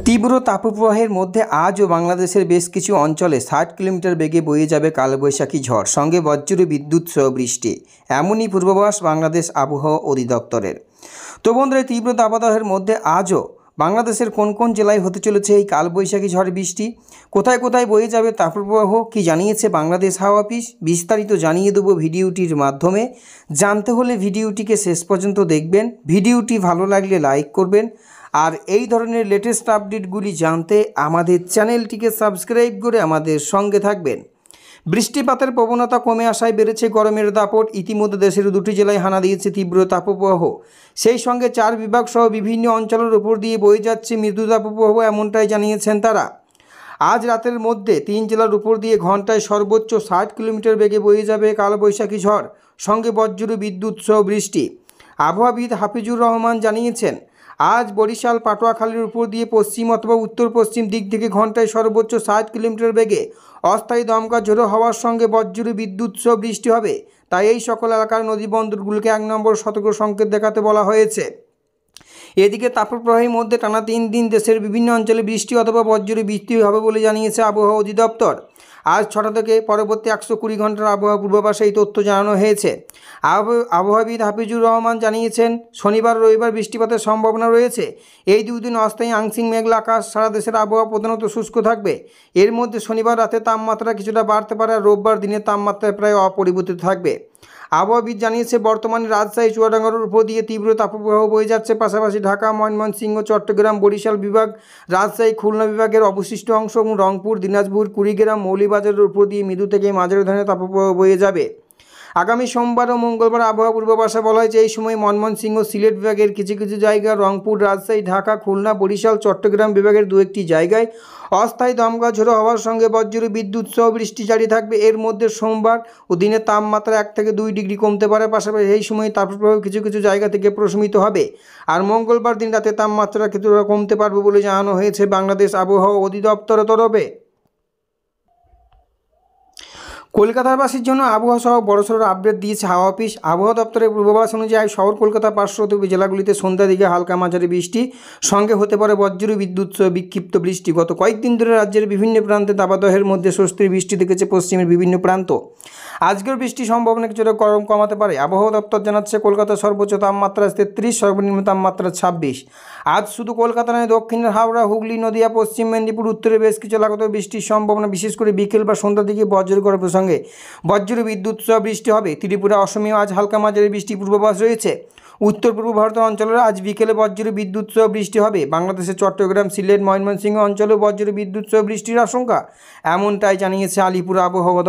তীব্র তাপপ্রবাহের মধ্যে আজও বাংলাদেশের বেশ কিছু অঞ্চলে ৬০ কিলোমিটার বেগে বয়ে যাবে কালবৈশাখী ঝড়, সঙ্গে বজ্র বিদ্যুৎ সহ বৃষ্টি। এমনই পূর্বাভাস বাংলাদেশ আবহাওয়া অধিদপ্তরের। তো বন্ধুরা, তীব্র তাপদাহের মধ্যে আজও বাংলাদেশের কোন কোন জেলায় হতে চলেছে এই কালবৈশাখী ঝড় বৃষ্টি, কোথায় কোথায় বয়ে যাবে তাপপ্রবাহ, কি জানিয়েছে বাংলাদেশ হাওয়া অফিস, বিস্তারিত জানিয়ে দেবো ভিডিওটির মাধ্যমে। জানতে হলে ভিডিওটিকে শেষ পর্যন্ত দেখবেন। ভিডিওটি ভালো লাগলে লাইক করবেন, আর এই ধরনের লেটেস্ট আপডেটগুলি জানতে আমাদের চ্যানেলটিকে সাবস্ক্রাইব করে আমাদের সঙ্গে থাকবেন। বৃষ্টিপাতের প্রবণতা কমে আসায় বেড়েছে গরমের দাপট। ইতিমধ্যে দেশের দুটি জেলায় হানা দিয়েছে তীব্র তাপপ্রবাহ, সেই সঙ্গে 4 বিভাগ সহ বিভিন্ন অঞ্চলের উপর দিয়ে বয়ে যাচ্ছে মৃদু তাপপ্রবাহ, এমনটাই জানিয়েছেন তারা। আজ রাতের মধ্যে 3 জেলার উপর দিয়ে ঘন্টায় সর্বোচ্চ 60 কিলোমিটার বেগে বয়ে যাবে কালবৈশাখী ঝড়, সঙ্গে বজ্র বিদ্যুৎ সহ বৃষ্টি। আবহাওয়াবিদ হাফিজুর রহমান জানিয়েছেন, আজ বরিশাল পাটুয়াখালীর উপর দিয়ে পশ্চিম অথবা উত্তর পশ্চিম দিক থেকে ঘন্টায় সর্বোচ্চ 60 কিলোমিটার বেগে অস্থায়ী দমকা ঝোড়ো হওয়ার সঙ্গে বজ্র বিদ্যুৎ সহ বৃষ্টি হবে। তাই এই সকল এলাকার নদী বন্দরগুলোকে 1 নম্বর সতর্ক সংকেত দেখাতে বলা হয়েছে। এদিকে তাপপ্রবাহের মধ্যে টানা 3 দিন দেশের বিভিন্ন অঞ্চলে বৃষ্টি অথবা বজ্র বৃষ্টি হবে বলে জানিয়েছে আবহাওয়া অধিদপ্তর। আজ 6টা থেকে পরবর্তী 120 ঘন্টার আবহাওয়া পূর্বাভাসে এই তথ্য জানানো হয়েছে। আবহাওয়াবিদ হাফিজুর রহমান জানিয়েছেন, শনিবার রবিবার বৃষ্টিপাতের সম্ভাবনা রয়েছে। এই 2 দিন অস্থায়ী আংশিক মেঘলা আকাশ, সারা দেশের আবহাওয়া প্রধানত শুষ্ক থাকবে। এর মধ্যে শনিবার রাতে তাপমাত্রা কিছুটা বাড়তে পারে, আর রোববার দিনের তাপমাত্রা প্রায় অপরিবর্তিত থাকবে। আবহাওয়াবিদ জানিয়েছে, বর্তমানে রাজশাহী চুয়াডাঙ্গার উপর দিয়ে তীব্র তাপপ্রবাহ বয়ে যাচ্ছে। পাশাপাশি ঢাকা, ময়মনসিংহ, চট্টগ্রাম, বরিশাল বিভাগ, রাজশাহী, খুলনা বিভাগের অবশিষ্ট অংশ এবং রংপুর, দিনাজপুর, কুড়িগ্রাম, মৌলভীবাজারের উপর দিয়ে মৃদু থেকে মাঝারি ধরনের তাপপ্রবাহ বয়ে যাবে। আগামী সোমবার ও মঙ্গলবার আবহাওয়া পূর্বাভাসে বলা হয়েছে, এই সময় ময়মনসিংহ, সিলেট বিভাগের কিছু কিছু জায়গা, রংপুর, রাজশাহী, ঢাকা, খুলনা, বরিশাল, চট্টগ্রাম বিভাগের 2-1টি জায়গায় অস্থায়ী দমকা ঝোড়ো হওয়ার সঙ্গে বজ্র বিদ্যুৎ সহ বৃষ্টি জারি থাকবে। এর মধ্যে সোমবার ও দিনের তাপমাত্রা 1 থেকে 2 ডিগ্রি কমতে পারে। পাশাপাশি এই সময় তাপপ্রবাহ কিছু কিছু জায়গা থেকে প্রশমিত হবে। আর মঙ্গলবার দিন রাতে তাপমাত্রা কিছুটা কমতে পারবে বলে জানানো হয়েছে বাংলাদেশ আবহাওয়া অধিদপ্তরের তরফে। কলকাতাবাসীর জন্য আবহাওয়া সহ বড়সড় আপডেট দিয়েছে হাওয়া অফিস। আবহাওয়া দপ্তরের পূর্বাভাস অনুযায়ী শহর কলকাতা পার্শ্ববর্তী জেলাগুলিতে সন্ধ্যার দিকে হালকা মাঝারি বৃষ্টি, সঙ্গে হতে পারে বজ্র বিদ্যুৎ সহ বিক্ষিপ্ত বৃষ্টি। গত কয়েকদিন ধরে রাজ্যের বিভিন্ন প্রান্তে দাবদাহের মধ্যে স্বস্তির বৃষ্টি দেখেছে পশ্চিমের বিভিন্ন প্রান্ত। আজকের বৃষ্টির সম্ভাবনা কিছুটা গরম কমাতে পারে। আবহাওয়া দপ্তর জানাচ্ছে, কলকাতার সর্বোচ্চ তাপমাত্রা 33, সর্বনিম্ন তাপমাত্রা 26। আজ শুধু কলকাতা নয়, দক্ষিণের হাওড়া, হুগলি, নদিয়া, পশ্চিম মেদিনীপুর, উত্তরে বেশ কিছু এলাকাতেও বৃষ্টির সম্ভাবনা, বিশেষ করে বিকেল বা সন্ধ্যার দিকে বজ্রগর্ভের সঙ্গে বজ্র বিদ্যুৎ সহ বৃষ্টি হবে। ত্রিপুরা, অসমেও আজ হালকা মাঝারি বৃষ্টির পূর্বাভাস রয়েছে। উত্তর পূর্ব ভারতের অঞ্চলের আজ বিকেলে বজ্র বিদ্যুৎ সহ বৃষ্টি হবে। বাংলাদেশের চট্টগ্রাম, সিলেট, ময়মনসিংহ অঞ্চলেও বজ্র বিদ্যুৎ সহ বৃষ্টির আশঙ্কা, এমনটাই জানিয়েছে আলিপুর আবহাওয়া